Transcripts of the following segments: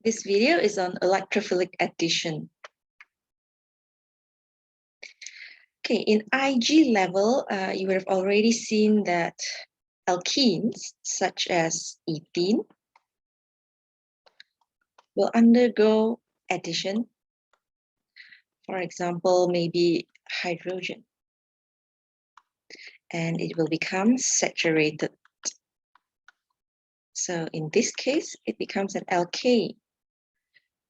This video is on electrophilic addition. Okay, in Ig level, you would have already seen that alkenes, such as ethene, will undergo addition. For example, maybe hydrogen, and it will become saturated. So in this case, it becomes an alkane.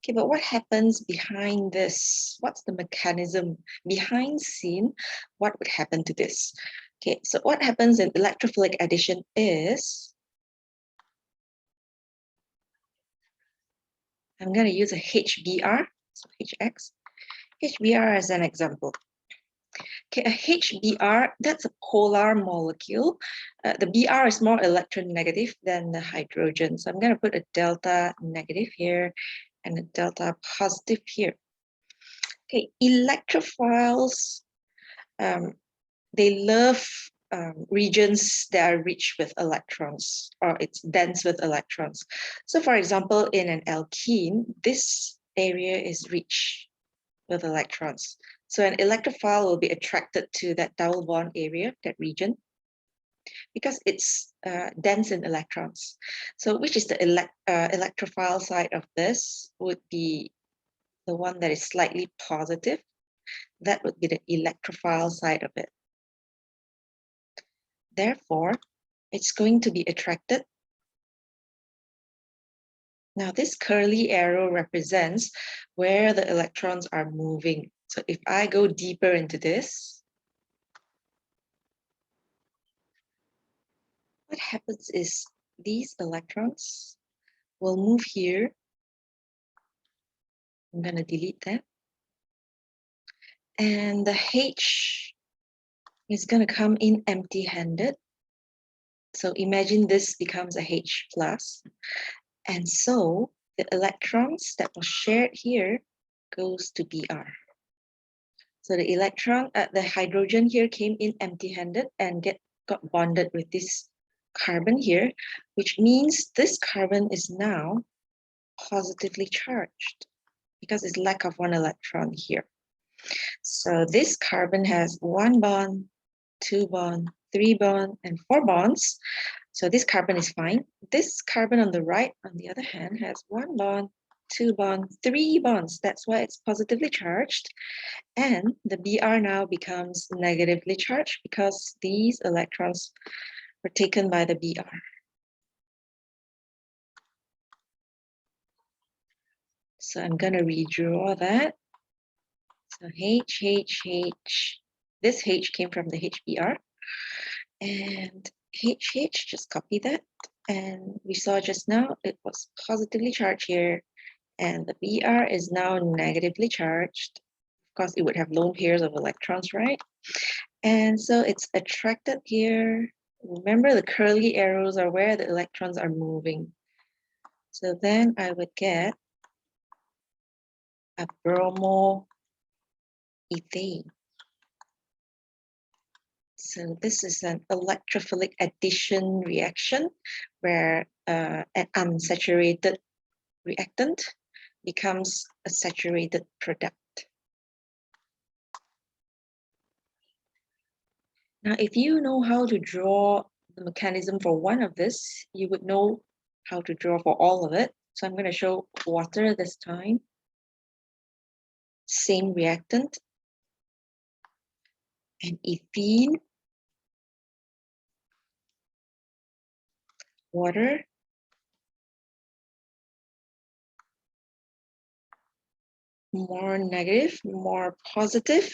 Okay, but what happens behind this? What's the mechanism behind scene? What would happen to this? Okay, so what happens in electrophilic addition is, I'm going to use a HBr, so HX, HBr as an example. Okay, a HBr, that's a polar molecule. The Br is more electronegative than the hydrogen. So I'm going to put a delta negative here and a delta positive here. Okay, electrophiles, they love regions that are rich with electrons, or it's dense with electrons. So for example, in an alkene, this area is rich with electrons. So an electrophile will be attracted to that double bond area, that region, because it's dense in electrons. So which is the electrophile side of this would be the one that is slightly positive. That would be the electrophile side of it. Therefore, it's going to be attracted. Now this curly arrow represents where the electrons are moving. So if I go deeper into this, what happens is these electrons will move here. I'm going to delete that. And the H is going to come in empty-handed. So imagine this becomes a H plus. And so the electrons that was shared here goes to Br. So the electron, the hydrogen here came in empty-handed and got bonded with this carbon here, which means this carbon is now positively charged because it's lack of one electron here. So this carbon has 1 bond, 2 bond, 3 bond, and 4 bonds. So this carbon is fine. This carbon on the right, on the other hand, has 1 bond, 2 bonds, 3 bonds. That's why it's positively charged. And the Br now becomes negatively charged because these electrons were taken by the Br. So I'm going to redraw that. So H, H, H. This H came from the HBr. And H, H, just copy that. And we saw just now it was positively charged here. And the Br is now negatively charged. Of course, it would have lone pairs of electrons, right? And so it's attracted here. Remember, the curly arrows are where the electrons are moving. So then I would get a bromoethane. So this is an electrophilic addition reaction where an unsaturated reactant becomes a saturated product. Now, if you know how to draw the mechanism for one of this, you would know how to draw for all of it. So I'm going to show water this time. Same reactant. And ethene, water, more negative, more positive.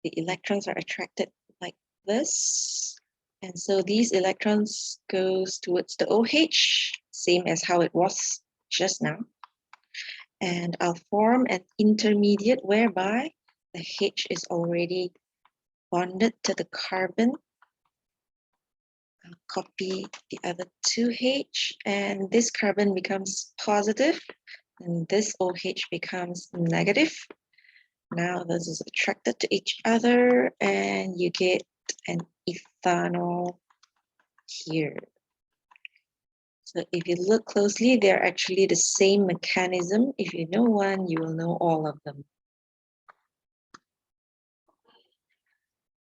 The electrons are attracted like this. And so these electrons goes towards the OH, same as how it was just now. And I'll form an intermediate whereby the H is already bonded to the carbon. I'll copy the other 2H, and this carbon becomes positive, and this OH becomes negative. Now this is attracted to each other, and you get an ethanol here. So if you look closely, they're actually the same mechanism. If you know one, you will know all of them.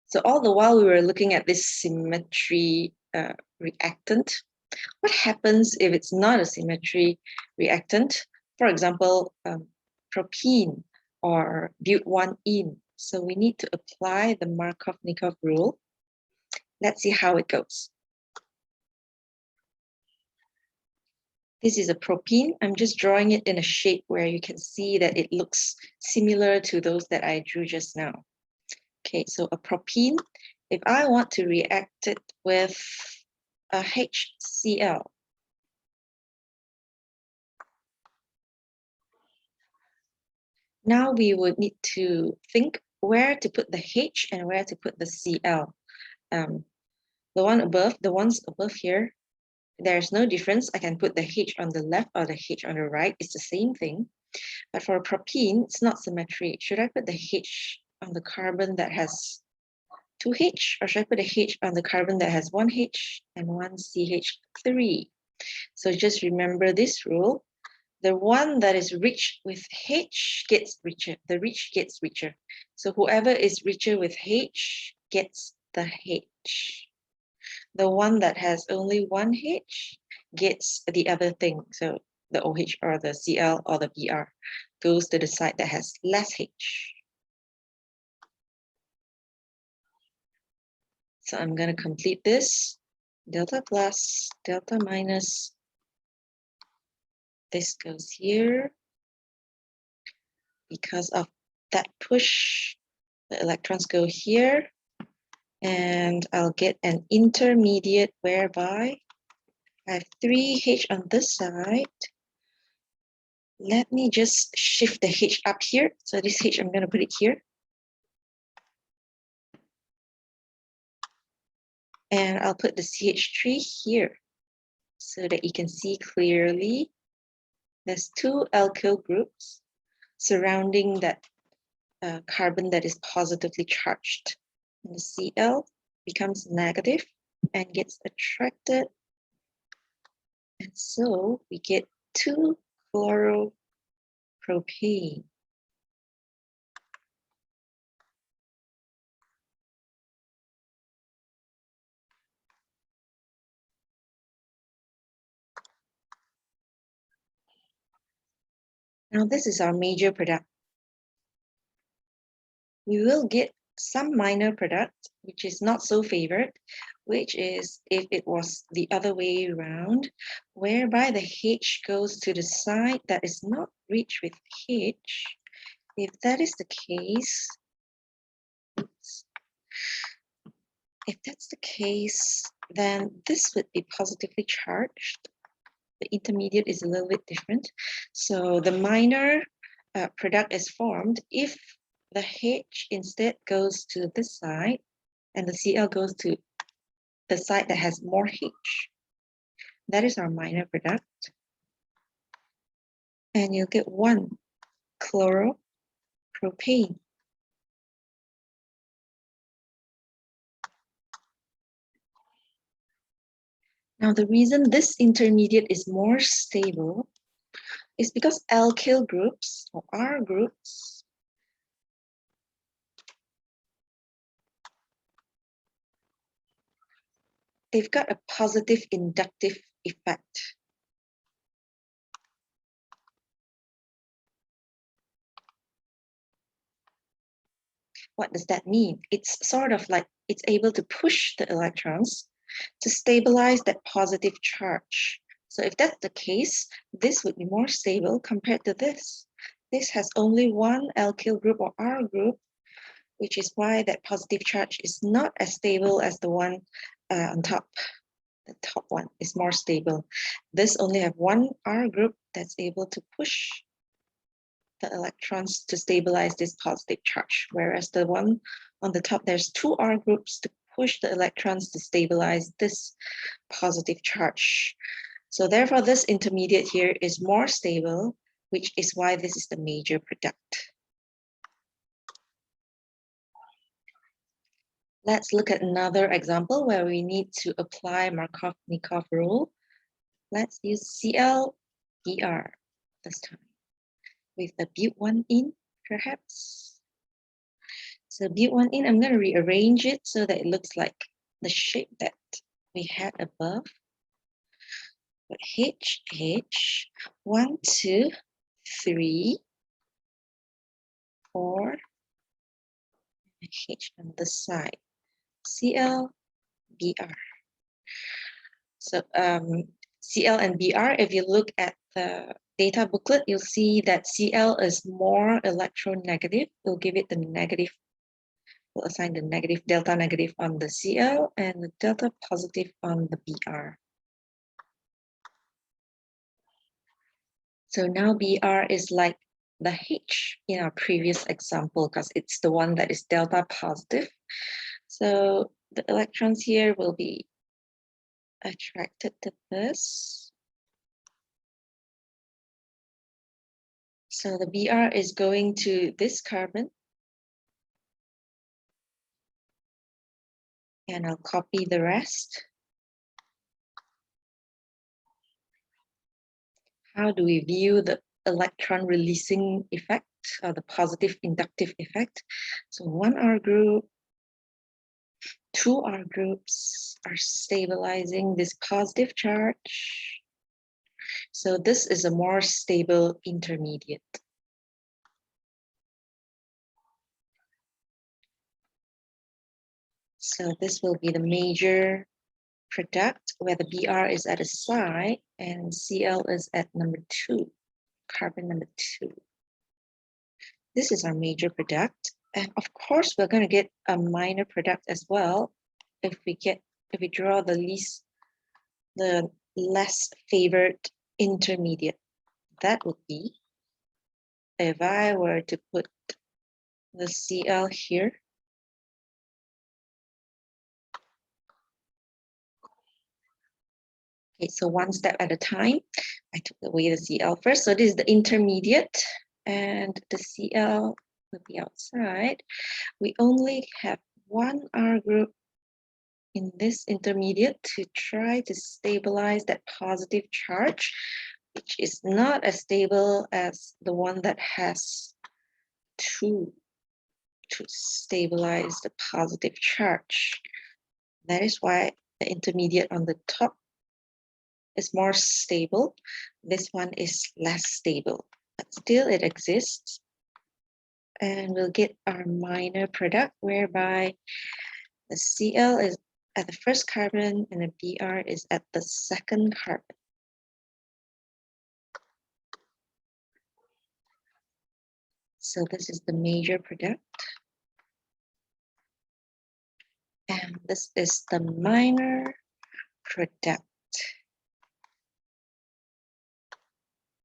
So all the while we were looking at this symmetry reactant, what happens if it's not a symmetry reactant? For example, propene or but1-ene. So we need to apply the Markov-Nikov rule. Let's see how it goes. This is a propene. I'm just drawing it in a shape where you can see that it looks similar to those that I drew just now. Okay, so a propene, if I want to react it with a HCl, now we would need to think where to put the H and where to put the Cl. The ones above here, there's no difference. I can put the H on the left or the H on the right. It's the same thing. But for a propene, it's not symmetry. Should I put the H on the carbon that has 2H, or should I put a H on the carbon that has 1H and 1CH3? So just remember this rule. The one that is rich with H gets richer. The rich gets richer. So whoever is richer with H gets the H. The one that has only one H gets the other thing. So the OH or the Cl or the Br goes to the side that has less H. So I'm going to complete this. Delta plus, delta minus. This goes here. Because of that push, the electrons go here. And I'll get an intermediate whereby I have 3H on this side. Let me just shift the H up here. So this H, I'm going to put it here. And I'll put the CH3 here so that you can see clearly. There's two alkyl groups surrounding that carbon that is positively charged. And the Cl becomes negative and gets attracted. And so we get 2-chloropropane. Now this is our major product. We will get some minor product, which is not so favored, which is if it was the other way around, whereby the H goes to the side that is not rich with H. If that is the case, then this would be positively charged. The intermediate is a little bit different. So the minor product is formed if the H instead goes to this side and the Cl goes to the side that has more H. That is our minor product. And you'll get 1-chloropropane. Now, the reason this intermediate is more stable is because alkyl groups, or R groups, they've got a positive inductive effect. What does that mean? It's sort of like it's able to push the electrons to stabilize that positive charge. So if that's the case, this would be more stable compared to this. This has only one alkyl group or R group, which is why that positive charge is not as stable as the one on top. The top one is more stable. This only have one R group that's able to push the electrons to stabilize this positive charge, whereas the one on the top, there's two R groups to push the electrons to stabilize this positive charge. So therefore, this intermediate here is more stable, which is why this is the major product. Let's look at another example where we need to apply Markov-Nikov rule. Let's use ClBr this time with the but1 in, perhaps. So but1 in, I'm going to rearrange it so that it looks like the shape that we had above. But H, 1, 2, 3, 4, H on the side, ClBr. So Cl and Br, if you look at the data booklet, you'll see that Cl is more electronegative. We'll give it the negative, we'll assign the negative, delta negative on the Cl and the delta positive on the Br. So now Br is like the H in our previous example because it's the one that is delta positive. So the electrons here will be attracted to this. So the Br is going to this carbon. And I'll copy the rest. How do we view the electron releasing effect or the positive inductive effect? So 1R group, 2R groups are stabilizing this positive charge. So this is a more stable intermediate. So this will be the major product where the Br is at a side and Cl is at number 2, carbon number 2. This is our major product. And of course, we're going to get a minor product as well if we draw the less favored intermediate. That would be if I were to put the Cl here. Okay, so one step at a time. I took away the Cl first. So this is the intermediate and the Cl will be outside. We only have one R group in this intermediate to try to stabilize that positive charge, which is not as stable as the one that has 2 to stabilize the positive charge. That is why the intermediate on the top is more stable. This one is less stable, but still it exists. And we'll get our minor product whereby the Cl is at the first carbon and the Br is at the second carbon. So this is the major product. And this is the minor product.